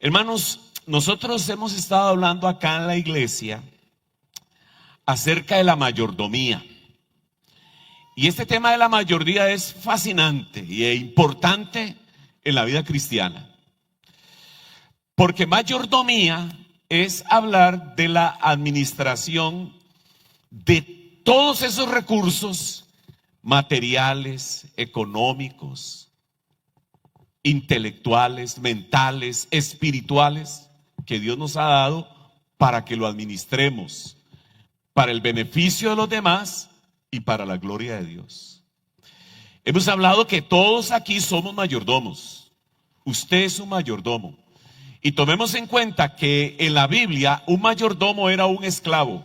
Hermanos, nosotros hemos estado hablando acá en la iglesia acerca de la mayordomía. Y este tema de la mayordomía es fascinante y importante en la vida cristiana. Porque mayordomía es hablar de la administración de todos esos recursos materiales, económicos, intelectuales, mentales, espirituales que Dios nos ha dado para que lo administremos para el beneficio de los demás y para la gloria de Dios. Hemos hablado que todos aquí somos mayordomos. Usted es un mayordomo. Y tomemos en cuenta que en la Biblia un mayordomo era un esclavo.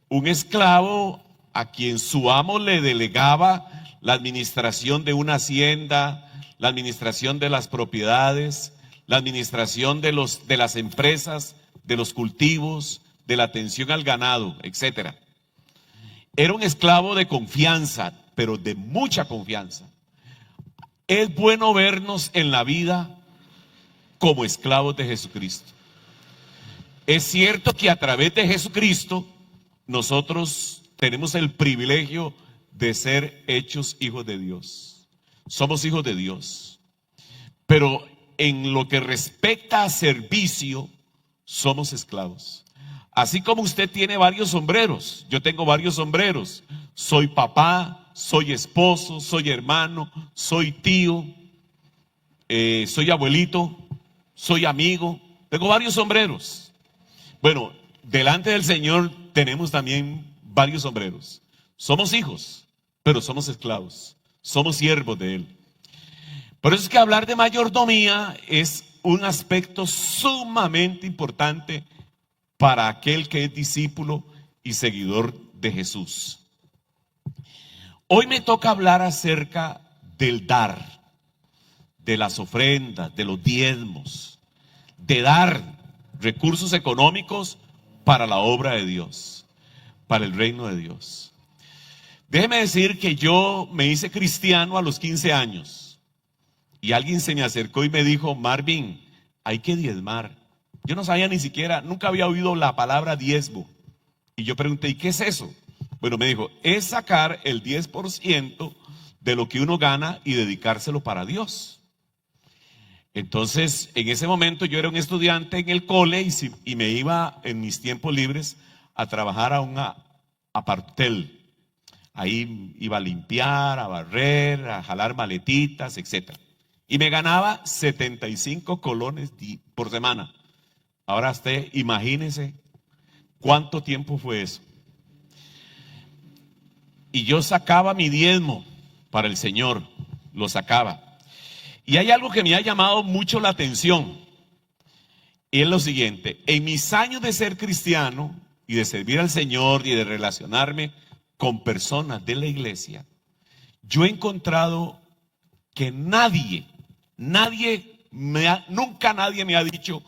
Un esclavo a quien su amo le delegaba la administración de una hacienda, la administración de las propiedades, la administración de las empresas, de los cultivos, de la atención al ganado, etcétera. Era un esclavo de confianza, pero de mucha confianza. Es bueno vernos en la vida como esclavos de Jesucristo. Es cierto que a través de Jesucristo nosotros tenemos el privilegio de ser hechos hijos de Dios. Somos hijos de Dios. Pero en lo que respecta a servicio, somos esclavos. Así como usted tiene varios sombreros, yo tengo varios sombreros. Soy papá, soy esposo, soy hermano, soy tío, soy abuelito, soy amigo. Tengo varios sombreros. Bueno, delante del Señor tenemos también varios sombreros. Somos hijos, pero somos esclavos. Somos siervos de Él. Por eso es que hablar de mayordomía es un aspecto sumamente importante para aquel que es discípulo y seguidor de Jesús. Hoy me toca hablar acerca del dar, de las ofrendas, de los diezmos, de dar recursos económicos para la obra de Dios, para el reino de Dios. Déjeme decir que yo me hice cristiano a los 15 años y alguien se me acercó y me dijo: Marvin, hay que diezmar. Yo no sabía ni siquiera, nunca había oído la palabra diezmo. Y yo pregunté: ¿y qué es eso? Bueno, me dijo: es sacar el 10% de lo que uno gana y dedicárselo para Dios. Entonces, en ese momento yo era un estudiante en el cole y me iba en mis tiempos libres a trabajar a un apartel. Ahí iba a limpiar, a barrer, a jalar maletitas, etc. Y me ganaba 75 colones por semana. Ahora usted imagínese cuánto tiempo fue eso. Y yo sacaba mi diezmo para el Señor, lo sacaba. Y hay algo que me ha llamado mucho la atención, y es lo siguiente: en mis años de ser cristiano y de servir al Señor y de relacionarme con personas de la iglesia, yo he encontrado que nunca nadie me ha dicho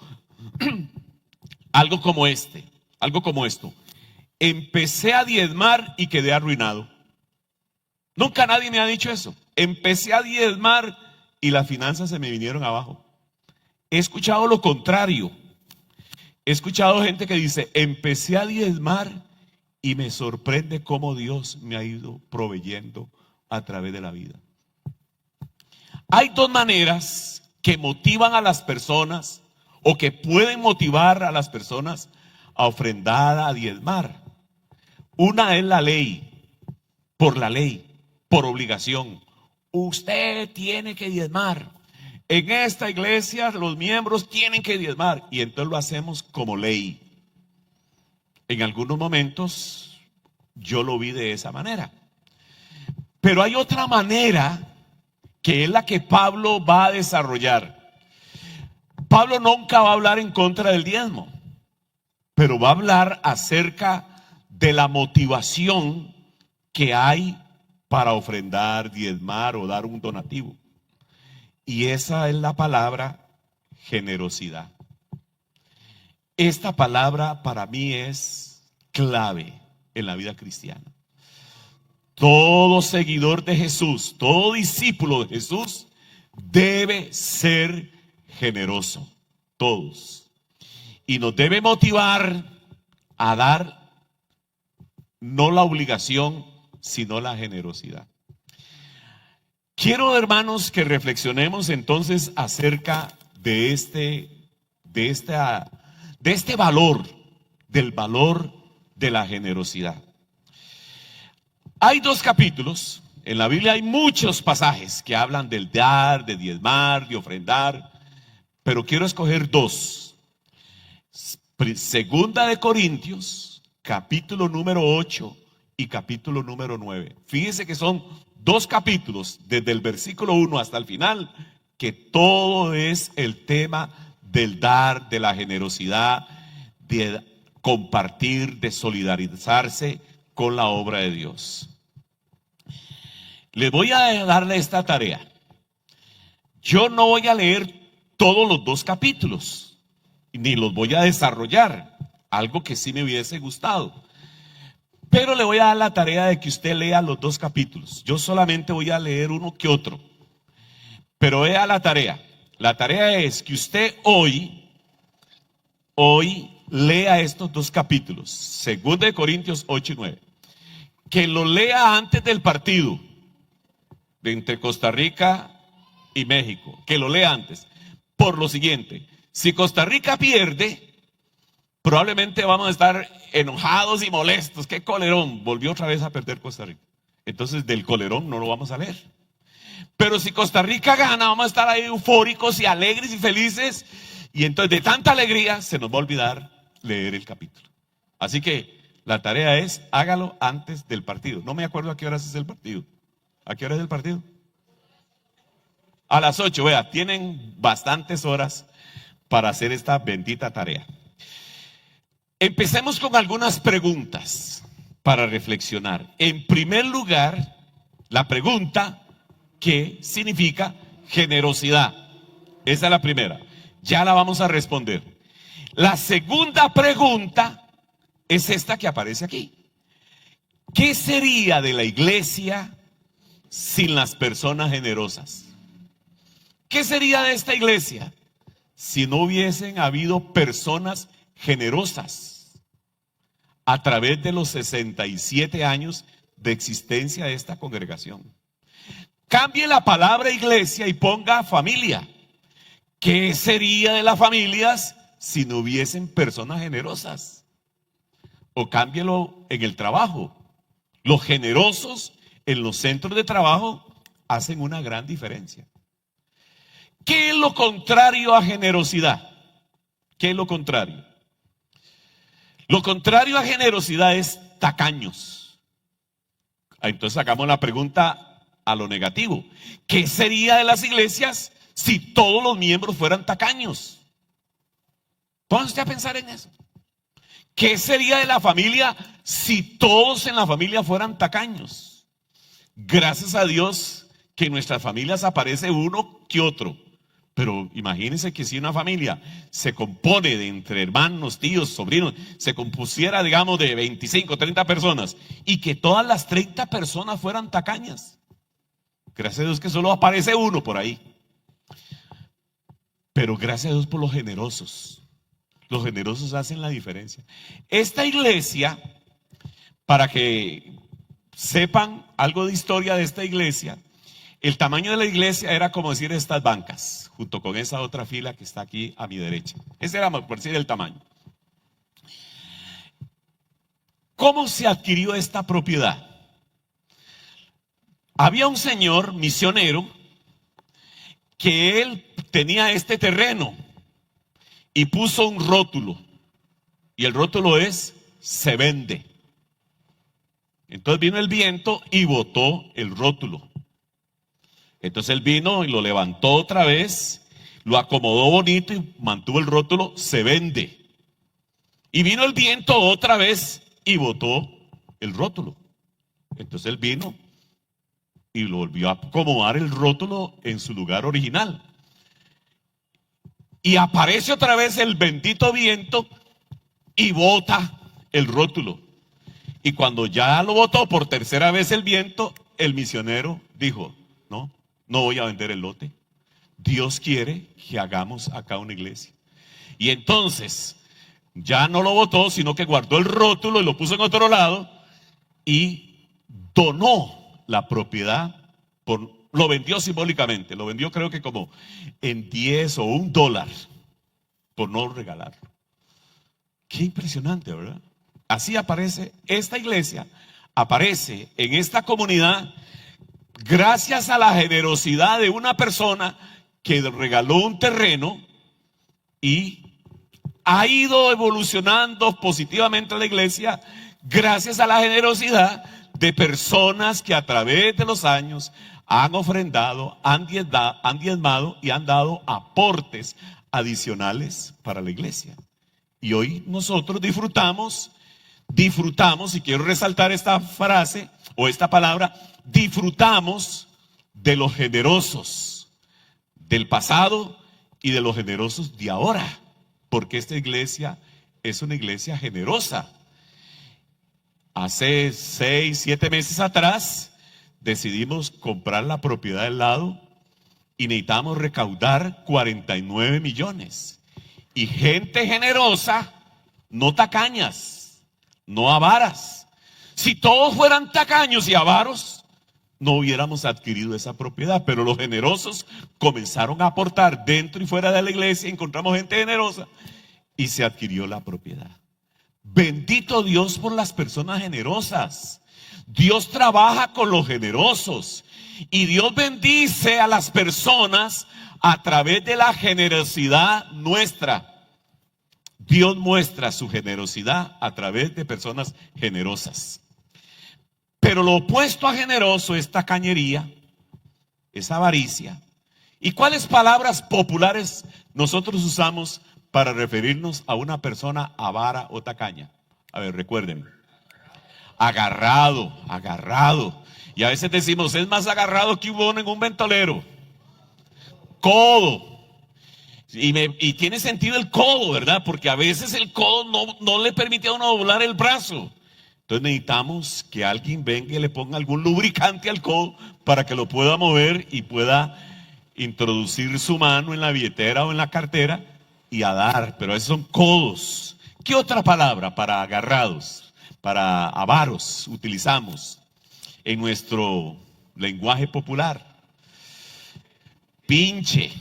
algo como esto: empecé a diezmar y quedé arruinado. Nunca nadie me ha dicho eso. Empecé a diezmar y las finanzas se me vinieron abajo. He escuchado lo contrario. He escuchado gente que dice: empecé a diezmar y me sorprende cómo Dios me ha ido proveyendo a través de la vida. Hay dos maneras que motivan a las personas, o que pueden motivar a las personas a ofrendar, a diezmar. Una es la ley, por obligación. Usted tiene que diezmar. En esta iglesia los miembros tienen que diezmar, y entonces lo hacemos como ley. En algunos momentos yo lo vi de esa manera. Pero hay otra manera que es la que Pablo va a desarrollar. Pablo nunca va a hablar en contra del diezmo, pero va a hablar acerca de la motivación que hay para ofrendar, diezmar o dar un donativo. Y esa es la palabra generosidad. Esta palabra para mí es clave en la vida cristiana. Todo seguidor de Jesús, todo discípulo de Jesús debe ser generoso. todos. Y nos debe motivar a dar no la obligación, sino la generosidad. Quiero, hermanos, que reflexionemos entonces acerca de este valor, del valor de la generosidad. Hay 2 capítulos, en la Biblia hay muchos pasajes que hablan del dar, de diezmar, de ofrendar, pero quiero escoger 2. Segunda de Corintios, capítulo número 8 y capítulo número 9. Fíjense que son 2 capítulos, desde el versículo 1 hasta el final, que todo es el tema del dar, de la generosidad, de compartir, de solidarizarse con la obra de Dios. Les voy a darle esta tarea. Yo no voy a leer todos los 2 capítulos, ni los voy a desarrollar, algo que sí me hubiese gustado. Pero le voy a dar la tarea de que usted lea los 2 capítulos. Yo solamente voy a leer uno que otro. Pero vea la tarea. La tarea es que usted hoy lea estos 2 capítulos. Segunda de Corintios 8 y 9. Que lo lea antes del partido de entre Costa Rica y México. Que lo lea antes. Por lo siguiente. Si Costa Rica pierde, probablemente vamos a estar enojados y molestos. ¡Qué colerón! Volvió otra vez a perder Costa Rica. Entonces del colerón no lo vamos a leer. Pero si Costa Rica gana, vamos a estar ahí eufóricos y alegres y felices. Y entonces de tanta alegría se nos va a olvidar leer el capítulo. Así que la tarea es, hágalo antes del partido. No me acuerdo a qué horas es el partido. ¿A qué hora es el partido? A las 8, vea, tienen bastantes horas para hacer esta bendita tarea. Empecemos con algunas preguntas para reflexionar. En primer lugar, la pregunta, ¿qué significa generosidad? Esa es la primera. Ya la vamos a responder. La segunda pregunta es esta que aparece aquí. ¿Qué sería de la iglesia sin las personas generosas? ¿Qué sería de esta iglesia si no hubiesen habido personas generosas a través de los 67 años de existencia de esta congregación? Cambie la palabra iglesia y ponga familia. ¿Qué sería de las familias si no hubiesen personas generosas? O cámbielo en el trabajo. Los generosos en los centros de trabajo hacen una gran diferencia. ¿Qué es lo contrario a generosidad? ¿Qué es lo contrario? Lo contrario a generosidad es tacaños. Entonces sacamos la pregunta a lo negativo. ¿Qué sería de las iglesias si todos los miembros fueran tacaños? Pónganse a pensar en eso. ¿Qué sería de la familia si todos en la familia fueran tacaños? Gracias a Dios que en nuestras familias aparece uno que otro. Pero imagínense que si una familia se compone de entre hermanos, tíos, sobrinos, se compusiera, digamos, de 25, 30 personas y que todas las 30 personas fueran tacañas. Gracias a Dios que solo aparece uno por ahí. Pero gracias a Dios por los generosos. Los generosos hacen la diferencia. Esta iglesia, para que sepan algo de historia de esta iglesia, el tamaño de la iglesia era como decir estas bancas, junto con esa otra fila que está aquí a mi derecha. Ese era, por decir, el tamaño. ¿Cómo se adquirió esta propiedad? Había un señor misionero que él tenía este terreno y puso un rótulo. Y el rótulo es: se vende. Entonces vino el viento y botó el rótulo. Entonces él vino y lo levantó otra vez, lo acomodó bonito y mantuvo el rótulo: se vende. Y vino el viento otra vez y botó el rótulo. Entonces él vino y lo volvió a acomodar el rótulo en su lugar original. Y aparece otra vez el bendito viento y bota el rótulo. Y cuando ya lo botó por tercera vez el viento, el misionero dijo: no voy a vender el lote. Dios quiere que hagamos acá una iglesia. Y entonces ya no lo botó, sino que guardó el rótulo y lo puso en otro lado y donó la propiedad, lo vendió simbólicamente, lo vendió creo que como en 10 o $1 por no regalarlo. Qué impresionante, ¿verdad? Así aparece esta iglesia, aparece en esta comunidad gracias a la generosidad de una persona que regaló un terreno y ha ido evolucionando positivamente la iglesia gracias a la generosidad de personas que a través de los años han ofrendado, han diezmado y han dado aportes adicionales para la iglesia. Y hoy nosotros disfrutamos, y quiero resaltar esta frase o esta palabra, disfrutamos de los generosos del pasado y de los generosos de ahora, porque esta iglesia es una iglesia generosa. Hace 6, 7 meses atrás decidimos comprar la propiedad del lado y necesitamos recaudar 49 millones. Y gente generosa, no tacañas, no avaras. Si todos fueran tacaños y avaros, no hubiéramos adquirido esa propiedad. Pero los generosos comenzaron a aportar dentro y fuera de la iglesia. Encontramos gente generosa y se adquirió la propiedad. Bendito Dios por las personas generosas. Dios trabaja con los generosos y Dios bendice a las personas a través de la generosidad nuestra. Dios muestra su generosidad a través de personas generosas. Pero lo opuesto a generoso es tacañería, es avaricia. ¿Y cuáles palabras populares nosotros usamos para referirnos a una persona avara o tacaña? A ver, recuerden. Agarrado, agarrado. Y a veces decimos, es más agarrado que un bono en un ventolero. Codo. Y tiene sentido el codo, ¿verdad? Porque a veces el codo no le permite a uno doblar el brazo. Entonces necesitamos que alguien venga y le ponga algún lubricante al codo para que lo pueda mover y pueda introducir su mano en la billetera o en la cartera y a dar. Pero esos son codos. ¿Qué otra palabra para agarrados, para avaros utilizamos en nuestro lenguaje popular? Pinche.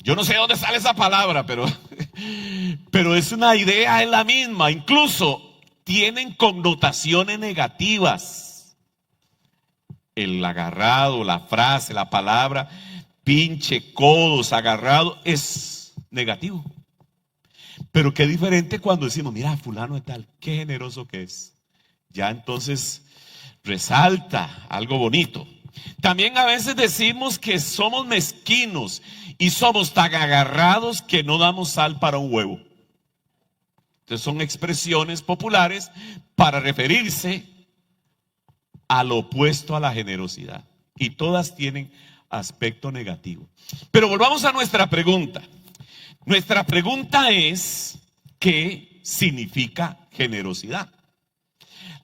Yo no sé de dónde sale esa palabra, pero es una idea, es la misma. Incluso tienen connotaciones negativas. El agarrado, la frase, la palabra, pinche, codos, agarrado, es negativo. Pero qué diferente cuando decimos, mira, fulano de tal, qué generoso que es. Ya entonces resalta algo bonito. También a veces decimos que somos mezquinos y somos tan agarrados que no damos sal para un huevo. Entonces son expresiones populares para referirse al opuesto a la generosidad. Y todas tienen aspecto negativo. Pero volvamos a nuestra pregunta. Nuestra pregunta es, ¿qué significa generosidad?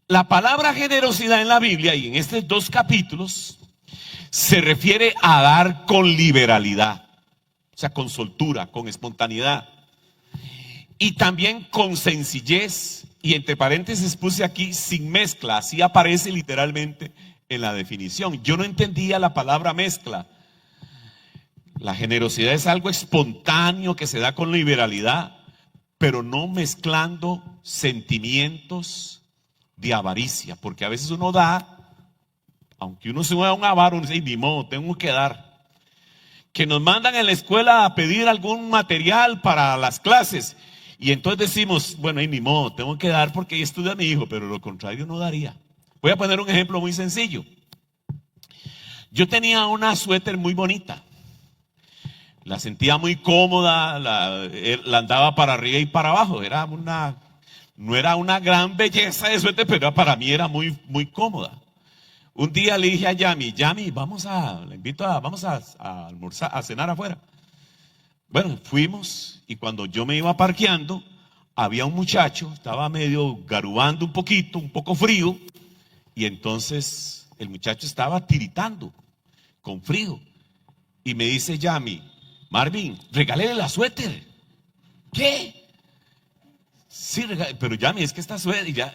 La palabra generosidad en la Biblia y en estos 2 capítulos se refiere a dar con liberalidad, o sea, con soltura, con espontaneidad y también con sencillez. Y entre paréntesis puse aquí sin mezcla, así aparece literalmente en la definición. Yo no entendía la palabra mezcla. La generosidad es algo espontáneo que se da con liberalidad, pero no mezclando sentimientos de avaricia, porque a veces uno da, aunque uno se mueva un avaro, uno dice, ni modo, tengo que dar. Que nos mandan en la escuela a pedir algún material para las clases, y entonces decimos, bueno, ni modo, tengo que dar porque ahí estudia mi hijo, pero lo contrario no daría. Voy a poner un ejemplo muy sencillo. Yo tenía una suéter muy bonita. La sentía muy cómoda, la andaba para arriba y para abajo. No era una gran belleza de suéter, pero para mí era muy, muy cómoda. Un día le dije a Yami, vamos a almorzar, a cenar afuera. Bueno, fuimos y cuando yo me iba parqueando, había un muchacho, estaba medio garubando un poquito, un poco frío, y entonces el muchacho estaba tiritando con frío. Y me dice Yami, Marvin, regálele la suéter. ¿Qué? Sí, pero ya, es que está suelta y ya,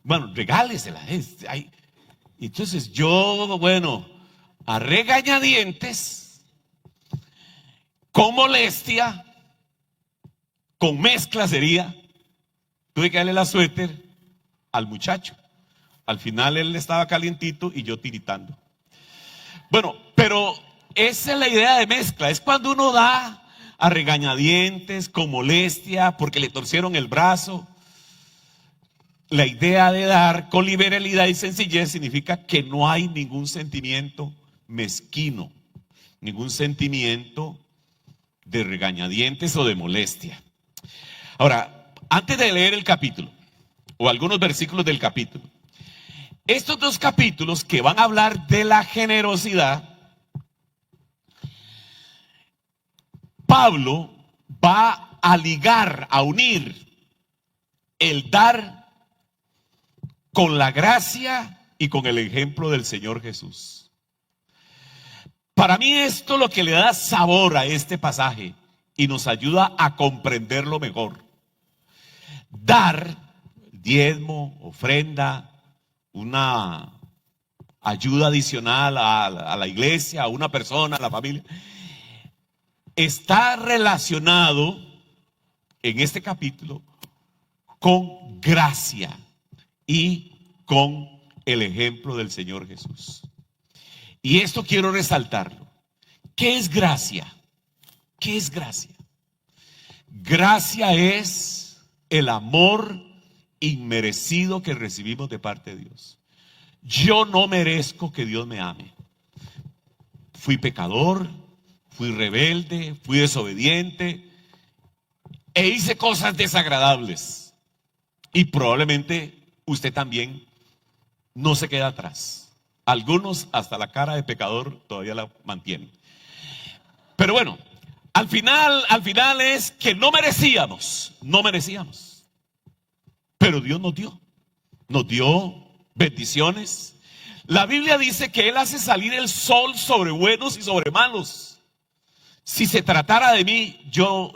bueno, regálesela. Entonces yo, bueno, a regañadientes, con molestia, con mezcla sería, tuve que darle la suéter al muchacho. Al final él estaba calientito y yo tiritando. Bueno, pero esa es la idea de mezcla, es cuando uno da a regañadientes, con molestia, porque le torcieron el brazo. La idea de dar con liberalidad y sencillez significa que no hay ningún sentimiento mezquino, ningún sentimiento de regañadientes o de molestia. Ahora, antes de leer el capítulo, o algunos versículos del capítulo, estos dos capítulos que van a hablar de la generosidad, Pablo va a ligar, a unir el dar con la gracia y con el ejemplo del Señor Jesús. Para mí esto lo que le da sabor a este pasaje y nos ayuda a comprenderlo mejor. Dar, diezmo, ofrenda, una ayuda adicional a la iglesia, a una persona, a la familia, está relacionado en este capítulo con gracia y con el ejemplo del Señor Jesús. Y esto quiero resaltarlo. ¿Qué es gracia? ¿Qué es gracia? Gracia es el amor inmerecido que recibimos de parte de Dios. Yo no merezco que Dios me ame. Fui pecador, fui rebelde, fui desobediente e hice cosas desagradables. Y probablemente usted también no se queda atrás. Algunos hasta la cara de pecador todavía la mantienen. Pero bueno, al final es que no merecíamos. Pero Dios nos dio bendiciones. La Biblia dice que Él hace salir el sol sobre buenos y sobre malos. Si se tratara de mí,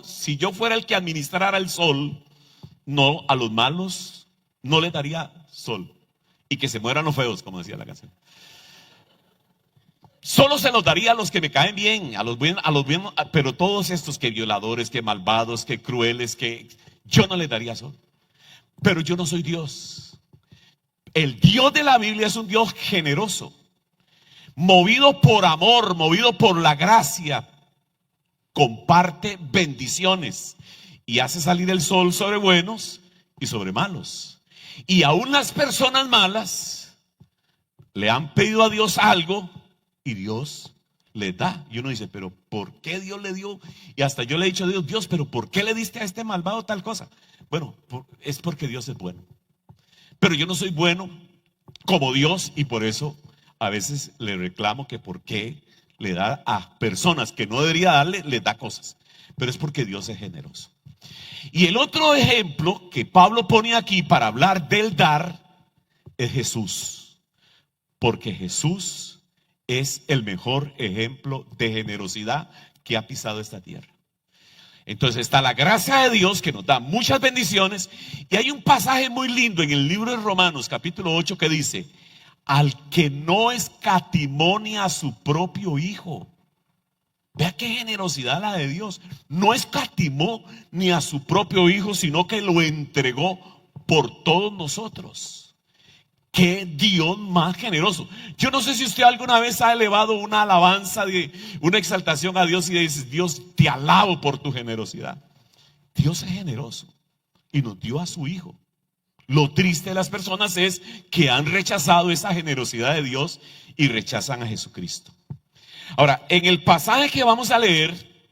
si yo fuera el que administrara el sol, no, a los malos no les daría sol. Y que se mueran los feos, como decía la canción. Solo se los daría a los que me caen bien, a los buenos, pero todos estos que violadores, que malvados, que crueles, que yo no les daría sol. Pero yo no soy Dios. El Dios de la Biblia es un Dios generoso, movido por amor, movido por la gracia, comparte bendiciones y hace salir el sol sobre buenos y sobre malos. Y aún las personas malas le han pedido a Dios algo y Dios les da. Y uno dice, pero ¿por qué Dios le dio? Y hasta yo le he dicho a Dios, Dios, pero ¿por qué le diste a este malvado tal cosa? Bueno, es porque Dios es bueno. Pero yo no soy bueno como Dios y por eso a veces le reclamo que por qué le da a personas que no debería darle, les da cosas. Pero es porque Dios es generoso. Y el otro ejemplo que Pablo pone aquí para hablar del dar es Jesús. Porque Jesús es el mejor ejemplo de generosidad que ha pisado esta tierra. Entonces está la gracia de Dios que nos da muchas bendiciones. Y hay un pasaje muy lindo en el libro de Romanos capítulo 8 que dice: al que no escatimó ni a su propio hijo. Vea qué generosidad la de Dios. No escatimó ni a su propio hijo, sino que lo entregó por todos nosotros. Qué Dios más generoso. Yo no sé si usted alguna vez ha elevado una alabanza, una exaltación a Dios y dice: Dios, te alabo por tu generosidad. Dios es generoso y nos dio a su hijo. Lo triste de las personas es que han rechazado esa generosidad de Dios y rechazan a Jesucristo. Ahora, en el pasaje que vamos a leer,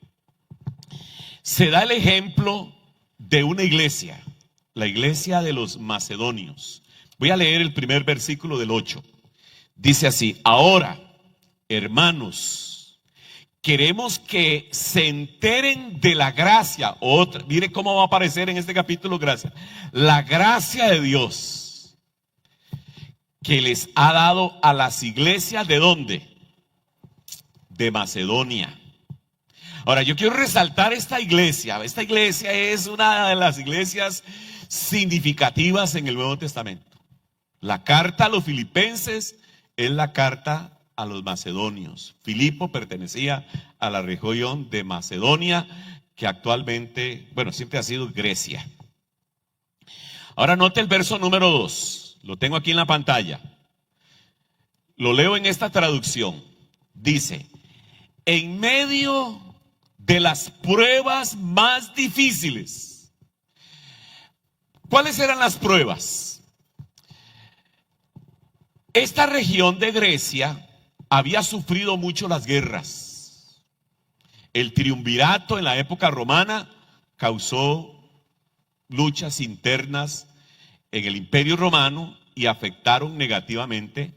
se da el ejemplo de una iglesia, la iglesia de los macedonios. Voy a leer el primer versículo del 8. Dice así: ahora, hermanos, queremos que se enteren de la gracia. Mire cómo va a aparecer en este capítulo gracia. La gracia de Dios que les ha dado a las iglesias, ¿de dónde? De Macedonia. Ahora, yo quiero resaltar esta iglesia. Esta iglesia es una de las iglesias significativas en el Nuevo Testamento. La carta a los filipenses es la carta a los macedonios. Filipo pertenecía a la región de Macedonia, que actualmente, bueno, siempre ha sido Grecia. Ahora note el verso número 2. Lo tengo aquí en la pantalla. Lo leo en esta traducción. Dice: en medio de las pruebas más difíciles. ¿Cuáles eran las pruebas? Esta región de Grecia había sufrido mucho las guerras. El triunvirato en la época romana causó luchas internas en el Imperio Romano y afectaron negativamente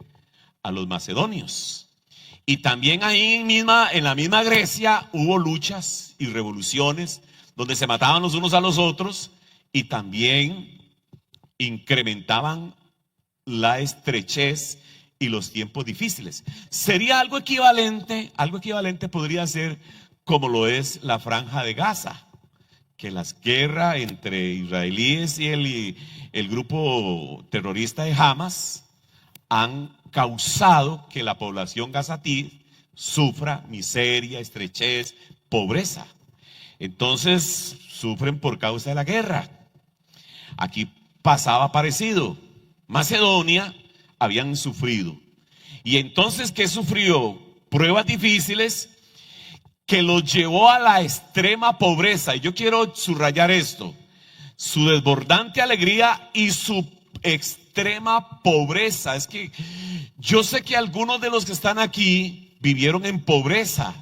a los macedonios. Y también ahí en la misma Grecia hubo luchas y revoluciones donde se mataban los unos a los otros y también incrementaban la estrechez y los tiempos difíciles. Sería algo equivalente podría ser como lo es la Franja de Gaza, que las guerras entre israelíes y el grupo terrorista de Hamas han causado que la población gazatí sufra miseria, estrechez, pobreza. Entonces sufren por causa de la guerra. Aquí pasaba parecido. Macedonia habían sufrido. Y entonces, ¿qué sufrió? Pruebas difíciles que los llevó a la extrema pobreza. Y yo quiero subrayar esto: su desbordante alegría y su extrema pobreza. Es que yo sé que algunos de los que están aquí vivieron en pobreza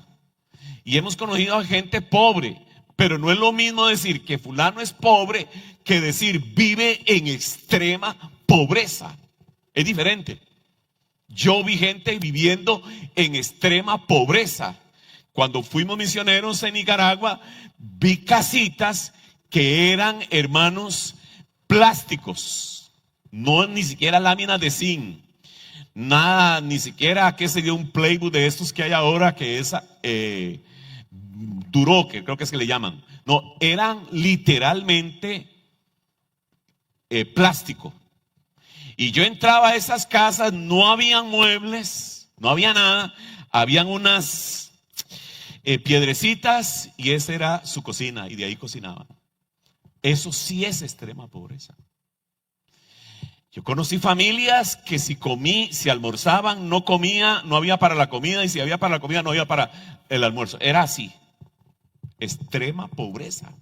y hemos conocido a gente pobre, pero no es lo mismo decir que fulano es pobre que decir vive en extrema pobreza. Es diferente. Yo vi gente viviendo en extrema pobreza. Cuando fuimos misioneros en Nicaragua, vi casitas que eran, hermanos, plásticos, no ni siquiera láminas de zinc, nada, ni siquiera, qué sé yo, un playbook de estos que hay ahora, que es Duroc, creo que es que le llaman. No, eran literalmente plástico. Y yo entraba a esas casas, no habían muebles, no había nada, habían unas piedrecitas y esa era su cocina y de ahí cocinaban. Eso sí es extrema pobreza. Yo conocí familias que si almorzaban, no comía, no había para la comida, y si había para la comida, no había para el almuerzo. Era así, extrema pobreza.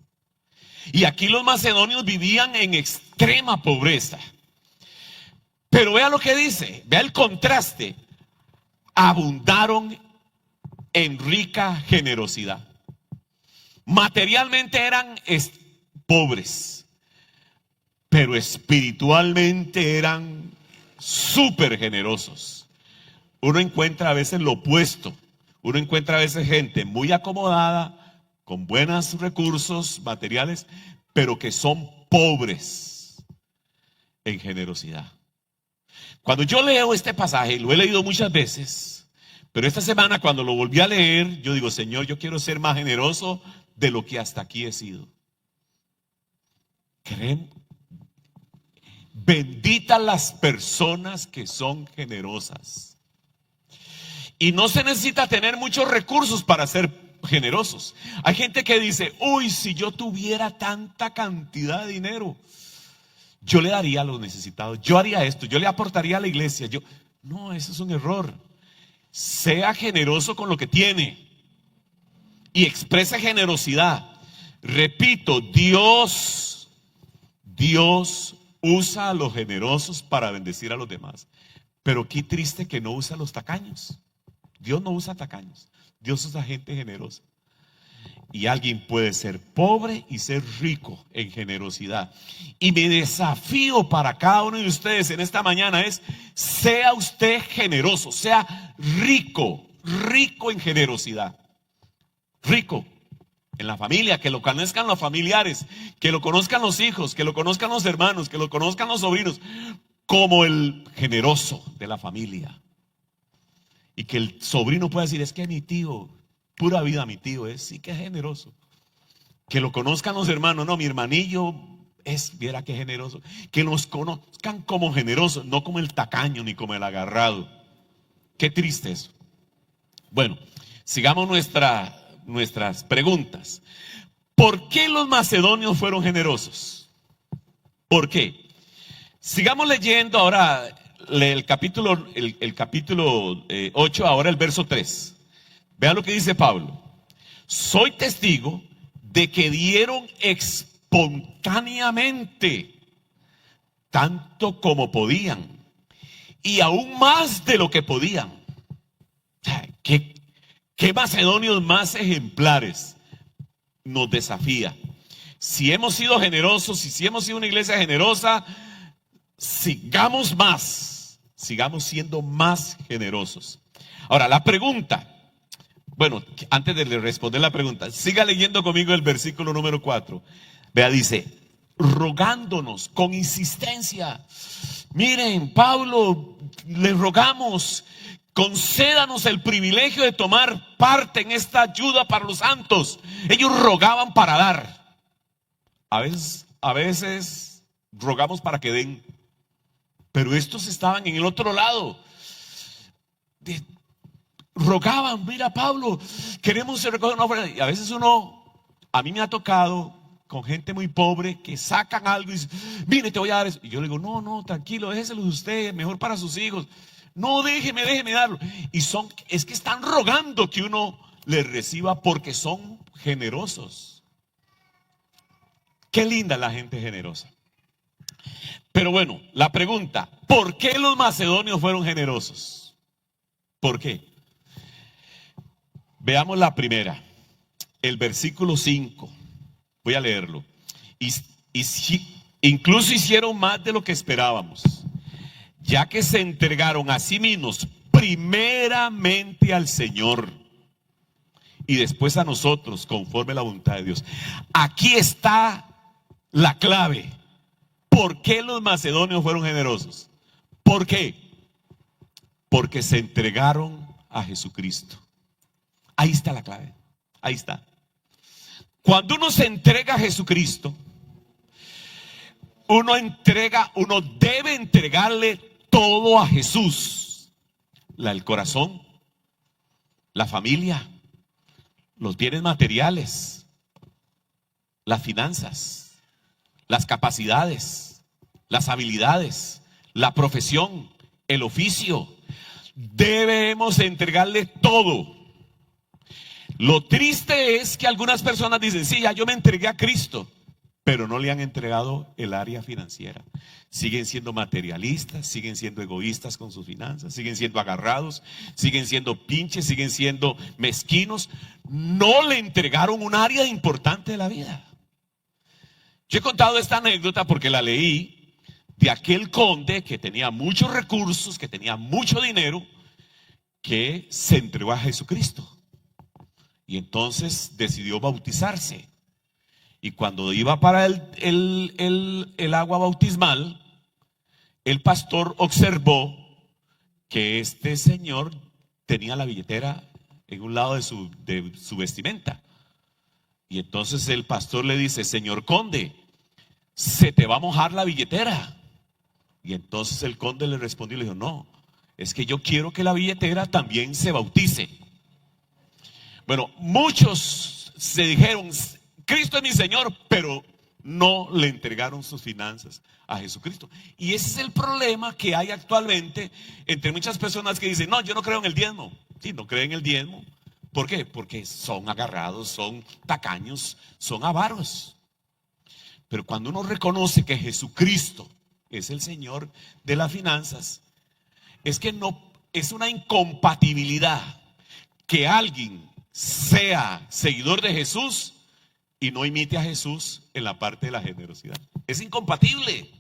Y aquí los macedonios vivían en extrema pobreza. Pero vea lo que dice, vea el contraste: abundaron en rica generosidad. Materialmente eran pobres, pero espiritualmente eran súper generosos. Uno encuentra a veces lo opuesto. Uno encuentra a veces gente muy acomodada, con buenos recursos materiales, pero que son pobres en generosidad. Cuando yo leo este pasaje, lo he leído muchas veces, pero esta semana cuando lo volví a leer, yo digo: Señor, yo quiero ser más generoso de lo que hasta aquí he sido. ¿Creen? Benditas las personas que son generosas. Y no se necesita tener muchos recursos para ser generosos. Hay gente que dice: uy, si yo tuviera tanta cantidad de dinero, yo le daría a los necesitados, yo haría esto, yo le aportaría a la iglesia. No, eso es un error. Sea generoso con lo que tiene y expresa generosidad. Repito, Dios usa a los generosos para bendecir a los demás. Pero qué triste que no usa a los tacaños. Dios no usa tacaños, Dios usa gente generosa. Y alguien puede ser pobre y ser rico en generosidad. Y mi desafío para cada uno de ustedes en esta mañana es: sea usted generoso, sea rico en generosidad. Rico en la familia, que lo conozcan los familiares, que lo conozcan los hijos, que lo conozcan los hermanos, que lo conozcan los sobrinos, como el generoso de la familia. Y que el sobrino pueda decir: es que mi tío pura vida mi tío, sí que es generoso. Que lo conozcan los hermanos, no, mi hermanillo viera que generoso. Que los conozcan como generosos, no como el tacaño ni como el agarrado. Qué triste eso. Bueno, sigamos nuestras preguntas. ¿Por qué los macedonios fueron generosos? ¿Por qué? Sigamos leyendo ahora el capítulo 8, ahora el verso 3. Vean lo que dice Pablo. Soy testigo de que dieron espontáneamente, tanto como podían, y aún más de lo que podían. ¿Qué macedonios más ejemplares? Nos desafía. Si hemos sido generosos, si hemos sido una iglesia generosa, sigamos siendo más generosos. Ahora, la pregunta, bueno, antes de responder la pregunta, siga leyendo conmigo el versículo número 4. Vea, dice, rogándonos con insistencia. Miren, Pablo, les rogamos, concédanos el privilegio de tomar parte en esta ayuda para los santos. Ellos rogaban para dar. A veces rogamos para que den. Pero estos estaban en el otro lado. Rogaban, mira Pablo, queremos recoger una ofrenda. Y a veces a mí me ha tocado con gente muy pobre que sacan algo y dicen, mire, te voy a dar eso. Y yo le digo, no, tranquilo, déjeselo usted, mejor para sus hijos. No, déjeme darlo. Y es que están rogando que uno les reciba porque son generosos. Qué linda la gente generosa. Pero bueno, la pregunta, ¿por qué los macedonios fueron generosos? ¿Por qué? Veamos la primera, el versículo 5. Voy a leerlo. Incluso hicieron más de lo que esperábamos, ya que se entregaron a sí mismos primeramente al Señor y después a nosotros conforme a la voluntad de Dios. Aquí está la clave. ¿Por qué los macedonios fueron generosos? ¿Por qué? Porque se entregaron a Jesucristo. Ahí está la clave. Ahí está. Cuando uno se entrega a Jesucristo, uno debe entregarle todo a Jesús. El corazón, la familia, los bienes materiales, las finanzas, las capacidades, las habilidades, la profesión, el oficio. Debemos entregarle todo. Lo triste es que algunas personas dicen, sí, ya yo me entregué a Cristo, pero no le han entregado el área financiera. Siguen siendo materialistas, siguen siendo egoístas con sus finanzas, siguen siendo agarrados, siguen siendo pinches, siguen siendo mezquinos. No le entregaron un área importante de la vida. Yo he contado esta anécdota porque la leí de aquel conde que tenía muchos recursos, que tenía mucho dinero, que se entregó a Jesucristo. Y entonces decidió bautizarse. Y cuando iba para el agua bautismal, el pastor observó que este señor tenía la billetera en un lado de su vestimenta. Y entonces el pastor le dice, señor conde, se te va a mojar la billetera. Y entonces el conde le respondió y le dijo, no, es que yo quiero que la billetera también se bautice. Bueno, muchos se dijeron, Cristo es mi Señor, pero no le entregaron sus finanzas a Jesucristo. Y ese es el problema que hay actualmente entre muchas personas que dicen, no, yo no creo en el diezmo. Sí, no creen en el diezmo. ¿Por qué? Porque son agarrados, son tacaños, son avaros. Pero cuando uno reconoce que Jesucristo es el Señor de las finanzas, es que no es una incompatibilidad que alguien sea seguidor de Jesús y no imite a Jesús en la parte de la generosidad. Es incompatible.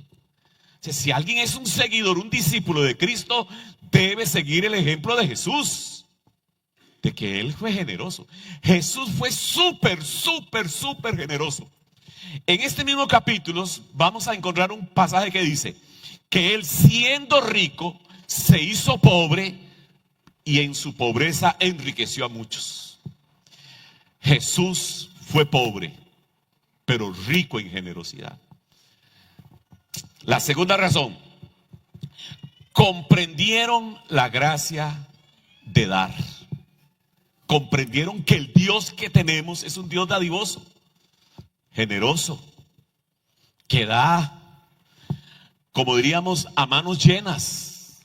O sea, si alguien es un seguidor, un discípulo de Cristo, debe seguir el ejemplo de Jesús, de que Él fue generoso. Jesús fue súper generoso. En este mismo capítulo vamos a encontrar un pasaje que dice que Él, siendo rico, se hizo pobre y en su pobreza enriqueció a muchos. Jesús fue pobre, pero rico en generosidad. La segunda razón, comprendieron la gracia de dar. Comprendieron que el Dios que tenemos es un Dios dadivoso, generoso, que da, como diríamos, a manos llenas.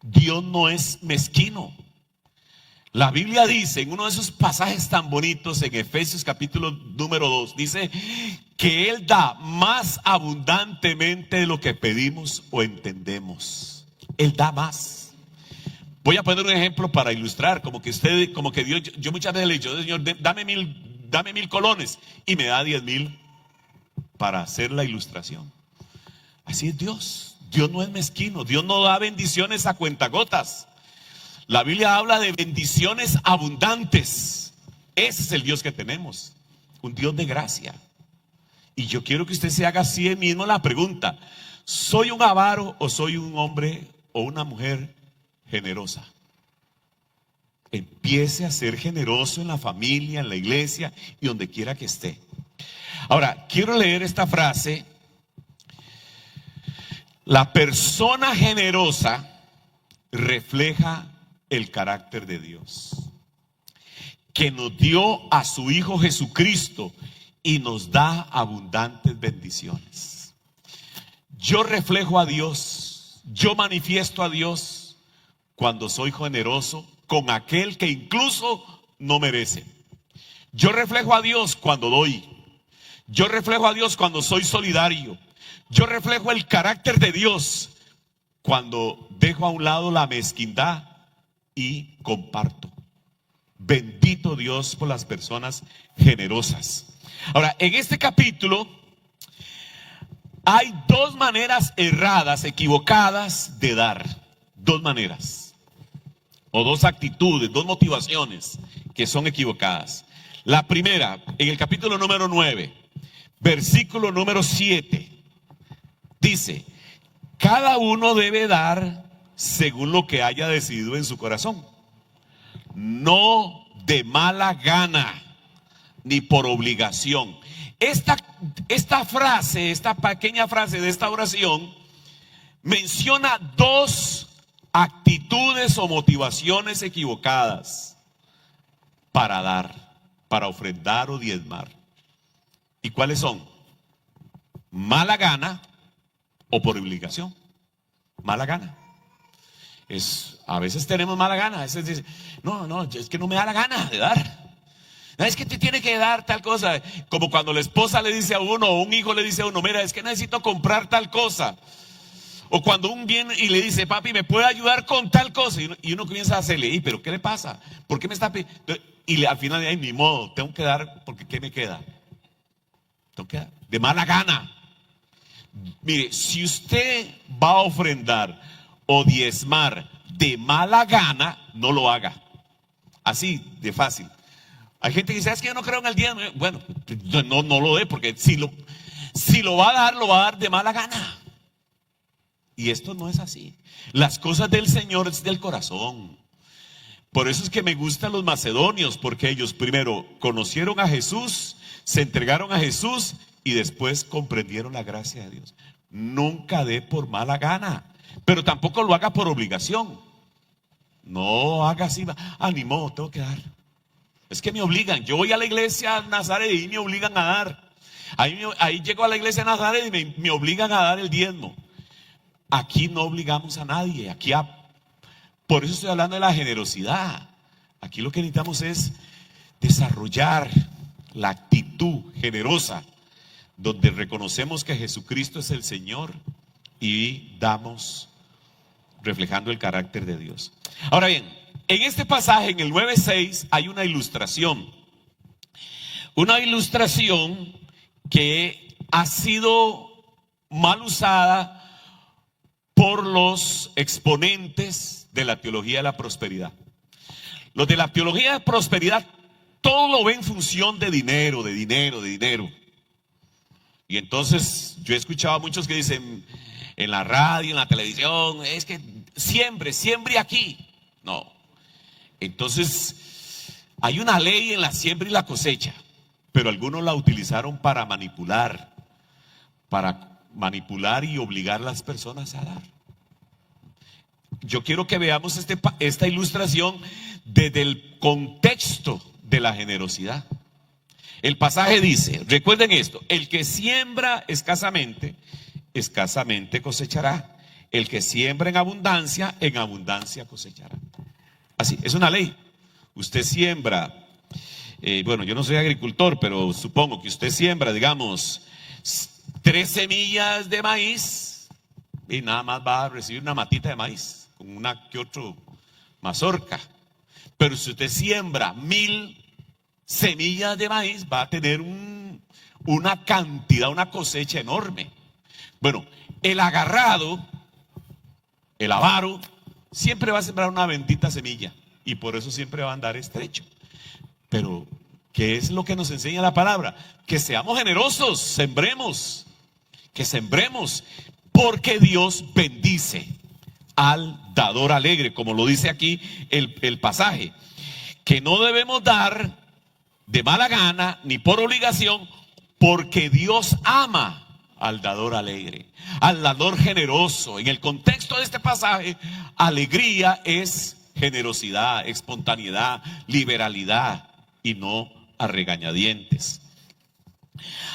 Dios no es mezquino. La Biblia dice en uno de esos pasajes tan bonitos en Efesios capítulo número 2, dice que Él da más abundantemente de lo que pedimos o entendemos. Él da más. Voy a poner un ejemplo para ilustrar, como que Dios, yo muchas veces le he dicho, Señor, dame 1000 colones, y me da 10,000 para hacer la ilustración. Así es Dios. Dios no es mezquino. Dios no da bendiciones a cuentagotas. La Biblia habla de bendiciones abundantes. Ese es el Dios que tenemos, un Dios de gracia. Y yo quiero que usted se haga así mismo la pregunta: ¿soy un avaro o soy un hombre o una mujer generosa? Empiece a ser generoso en la familia, en la iglesia y donde quiera que esté. Ahora, quiero leer esta frase. La persona generosa refleja el carácter de Dios, que nos dio a su Hijo Jesucristo y nos da abundantes bendiciones. Yo reflejo a Dios, yo manifiesto a Dios cuando soy generoso con aquel que incluso no merece. Yo reflejo a Dios cuando doy. Yo reflejo a Dios cuando soy solidario. Yo reflejo el carácter de Dios cuando dejo a un lado la mezquindad y comparto. Bendito Dios por las personas generosas. Ahora, en este capítulo hay dos maneras erradas, equivocadas de dar. Dos maneras, o dos actitudes, dos motivaciones que son equivocadas. La primera, en el capítulo número 9, versículo número 7, dice: cada uno debe dar según lo que haya decidido en su corazón, no de mala gana ni por obligación. Esta frase, esta pequeña frase de esta oración menciona dos actitudes o motivaciones equivocadas para dar, para ofrendar o diezmar. ¿Y cuáles son? Mala gana o por obligación. Mala gana. A veces tenemos mala gana. A veces dice, no, es que no me da la gana de dar. No, es que te tiene que dar tal cosa. Como cuando la esposa le dice a uno, o un hijo le dice a uno, mira, es que necesito comprar tal cosa. O cuando uno viene y le dice, papi, ¿me puede ayudar con tal cosa? Y uno comienza a hacerle, pero ¿qué le pasa? ¿Por qué me está pidiendo? Y al final, ni modo, tengo que dar, porque ¿qué me queda? Tengo que dar de mala gana. Mire, si usted va a ofrendar o diezmar de mala gana, no lo haga. Así de fácil. Hay gente que dice, es que yo no creo en el diezmo. Bueno, no lo dé, porque si lo va a dar de mala gana. Y esto no es así. Las cosas del Señor es del corazón. Por eso es que me gustan los macedonios, porque ellos primero conocieron a Jesús, se entregaron a Jesús y después comprendieron la gracia de Dios. Nunca dé por mala gana, pero tampoco lo haga por obligación. No haga así, ni modo, tengo que dar. Es que me obligan. Yo voy a la iglesia Nazaret y me obligan a dar. Ahí llego a la iglesia Nazaret y me obligan a dar el diezmo. Aquí no obligamos a nadie. Por eso estoy hablando de la generosidad. Aquí lo que necesitamos es desarrollar la actitud generosa, donde reconocemos que Jesucristo es el Señor y damos reflejando el carácter de Dios. Ahora bien, en este pasaje, en el 9:6, hay una ilustración. Una ilustración que ha sido mal usada por los exponentes de la teología de la prosperidad. Los de la teología de prosperidad todo lo ven en función de dinero, de dinero, de dinero. Y entonces yo he escuchado a muchos que dicen en la radio, en la televisión, es que siembre aquí. No. Entonces Hay una ley en la siembra y la cosecha, pero algunos la utilizaron para manipular y obligar a las personas a dar. Yo quiero que veamos esta ilustración desde el contexto de la generosidad. El pasaje dice, recuerden esto: el que siembra escasamente, escasamente cosechará. El que siembra en abundancia cosechará. Así, es una ley. Usted siembra, bueno, yo no soy agricultor, pero supongo que usted siembra, digamos, 3 semillas de maíz y nada más va a recibir una matita de maíz, con una que otro mazorca. Pero si usted siembra 1000 semillas de maíz, va a tener una cantidad, una cosecha enorme. Bueno, el agarrado, el avaro, siempre va a sembrar una bendita semilla y por eso siempre va a andar estrecho. Pero, ¿qué es lo que nos enseña la palabra? Que seamos generosos, sembremos, que sembremos, porque Dios bendice al dador alegre, como lo dice aquí el pasaje, que no debemos dar de mala gana ni por obligación, porque Dios ama al dador alegre, al dador generoso. En el contexto de este pasaje, alegría es generosidad, espontaneidad, liberalidad y no a regañadientes.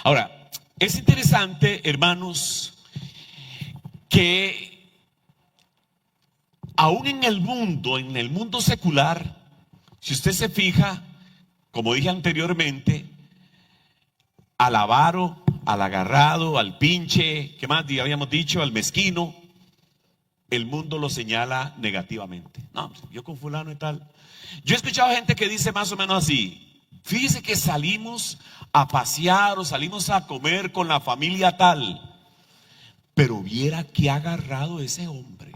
Ahora, es interesante, hermanos, que aún en el mundo secular, si usted se fija, como dije anteriormente, al avaro, al agarrado, al pinche, ¿qué más habíamos dicho? Al mezquino, el mundo lo señala negativamente. No, yo con fulano y tal. Yo he escuchado gente que dice más o menos así: fíjese que salimos a pasear o salimos a comer con la familia tal, pero viera que ha agarrado ese hombre,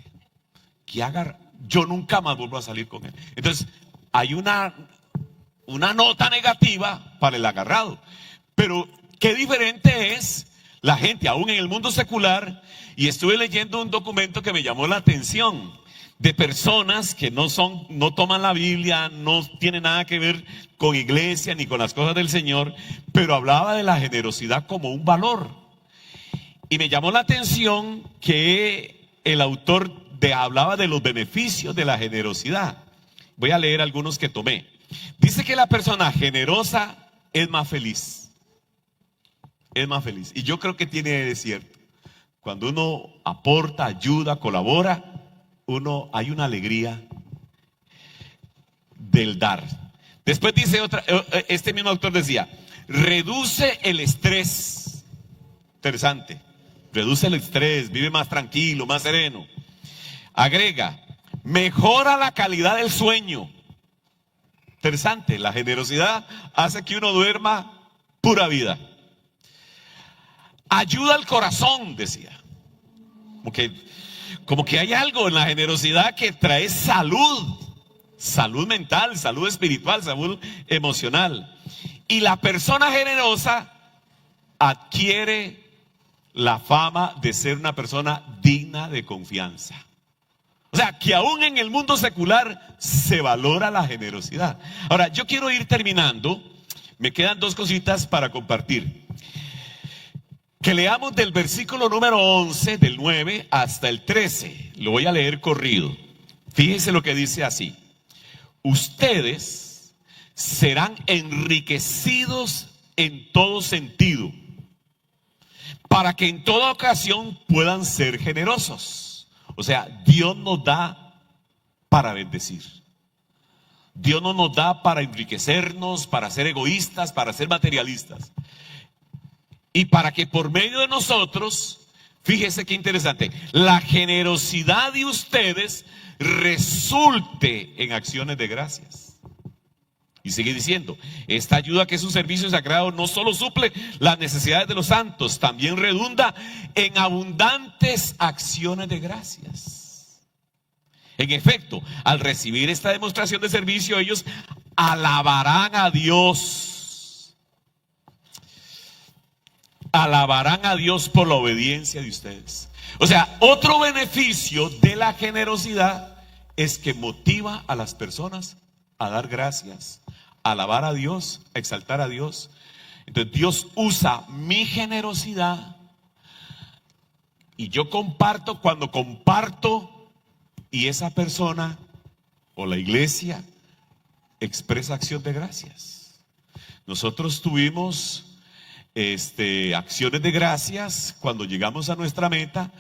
yo nunca más vuelvo a salir con él. Entonces, hay una nota negativa para el agarrado. Pero qué diferente es la gente, aún en el mundo secular. Y estuve leyendo un documento que me llamó la atención, de personas que no toman la Biblia, no tienen nada que ver con iglesia ni con las cosas del Señor, pero hablaba de la generosidad como un valor. Y me llamó la atención que el autor hablaba de los beneficios de la generosidad. Voy a leer algunos que tomé. Dice que la persona generosa es más feliz. Es más feliz. Y yo creo que tiene cierto. Cuando uno aporta, ayuda, colabora, hay una alegría del dar. Después dice este mismo autor decía, reduce el estrés. Interesante. Reduce el estrés, vive más tranquilo, más sereno. Agrega, mejora la calidad del sueño. Interesante, la generosidad hace que uno duerma pura vida. Ayuda al corazón, decía. Como que hay algo en la generosidad que trae salud. Salud mental, salud espiritual, salud emocional. Y la persona generosa adquiere la fama de ser una persona digna de confianza. O sea, que aún en el mundo secular se valora la generosidad. Ahora, yo quiero ir terminando. Me quedan 2 cositas para compartir. Que leamos del versículo número 11, del 9 hasta el 13. Lo voy a leer corrido. Fíjense lo que dice así. Ustedes serán enriquecidos en todo sentido, para que en toda ocasión puedan ser generosos. O sea, Dios nos da para bendecir. Dios no nos da para enriquecernos, para ser egoístas, para ser materialistas. Y para que por medio de nosotros, fíjese qué interesante, la generosidad de ustedes resulte en acciones de gracias. Y sigue diciendo, esta ayuda que es un servicio sagrado no solo suple las necesidades de los santos, también redunda en abundantes acciones de gracias. En efecto, al recibir esta demostración de servicio, ellos alabarán a Dios. Alabarán a Dios por la obediencia de ustedes. O sea, otro beneficio de la generosidad es que motiva a las personas a dar gracias, a alabar a Dios, a exaltar a Dios. Entonces Dios usa mi generosidad y yo comparto cuando comparto y esa persona o la iglesia expresa acción de gracias. Nosotros tuvimos acciones de gracias cuando llegamos a nuestra meta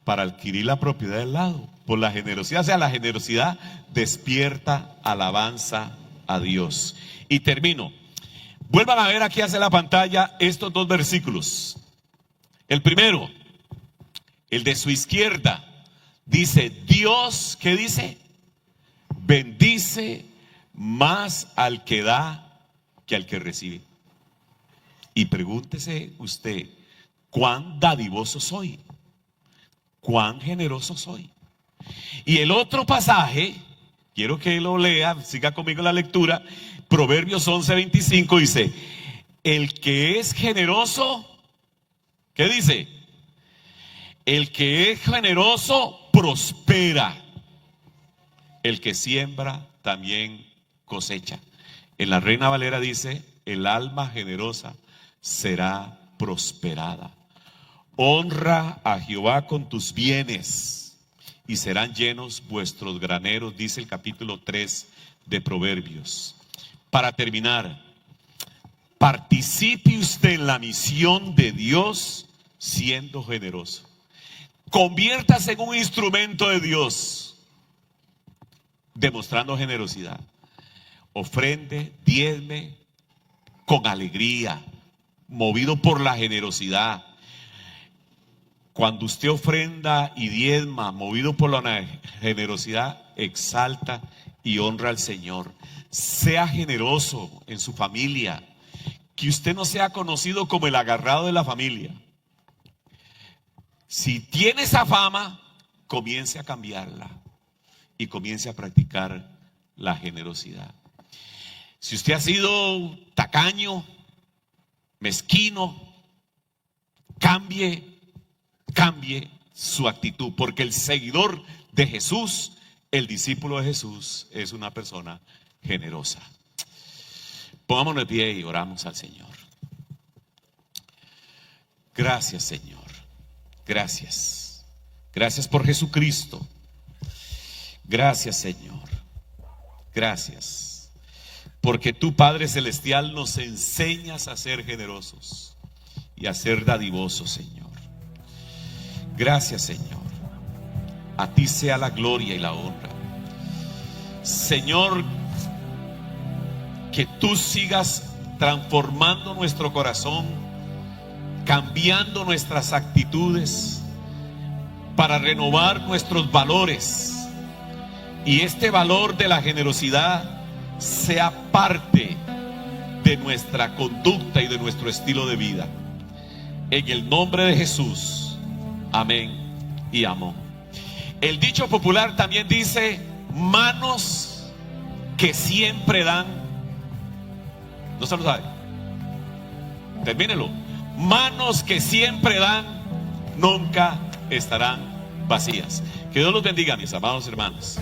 para adquirir la propiedad del lado, por la generosidad. O sea, la generosidad despierta alabanza a Dios. Y termino. Vuelvan a ver aquí hacia la pantalla estos dos versículos. El primero, el de su izquierda, dice: Dios, ¿qué dice? Bendice más al que da que al que recibe. Y pregúntese usted, ¿cuán dadivoso soy? ¿Cuán generoso soy? Y el otro pasaje, quiero que lo lea, siga conmigo la lectura. Proverbios 11:25 dice: el que es generoso, ¿qué dice? El que es generoso prospera. El que siembra también cosecha. En la Reina Valera dice: el alma generosa será prosperada. Honra a Jehová con tus bienes y serán llenos vuestros graneros, dice el capítulo 3 de Proverbios. Para terminar, participe usted en la misión de Dios siendo generoso. Conviértase en un instrumento de Dios, demostrando generosidad. Ofrende, diezme con alegría, movido por la generosidad. Cuando usted ofrenda y diezma, movido por la generosidad, exalta y honra al Señor. Sea generoso en su familia. Que usted no sea conocido como el agarrado de la familia. Si tiene esa fama, comience a cambiarla y comience a practicar la generosidad. Si usted ha sido tacaño, mezquino, cambie su actitud, porque el seguidor de Jesús, el discípulo de Jesús, es una persona generosa. Pongámonos de pie y oramos al Señor. Gracias, Señor. Gracias. Gracias por Jesucristo. Gracias, Señor. Gracias. Porque tú, Padre Celestial, nos enseñas a ser generosos y a ser dadivosos, Señor. Gracias, Señor. A ti sea la gloria y la honra. Señor, que tú sigas transformando nuestro corazón, cambiando nuestras actitudes para renovar nuestros valores. Y este valor de la generosidad sea parte de nuestra conducta y de nuestro estilo de vida. En el nombre de Jesús. Amén y amén. El dicho popular también dice: manos que siempre dan. ¿No se lo sabe? Termínelo. Manos que siempre dan, nunca estarán vacías. Que Dios los bendiga, mis amados hermanos.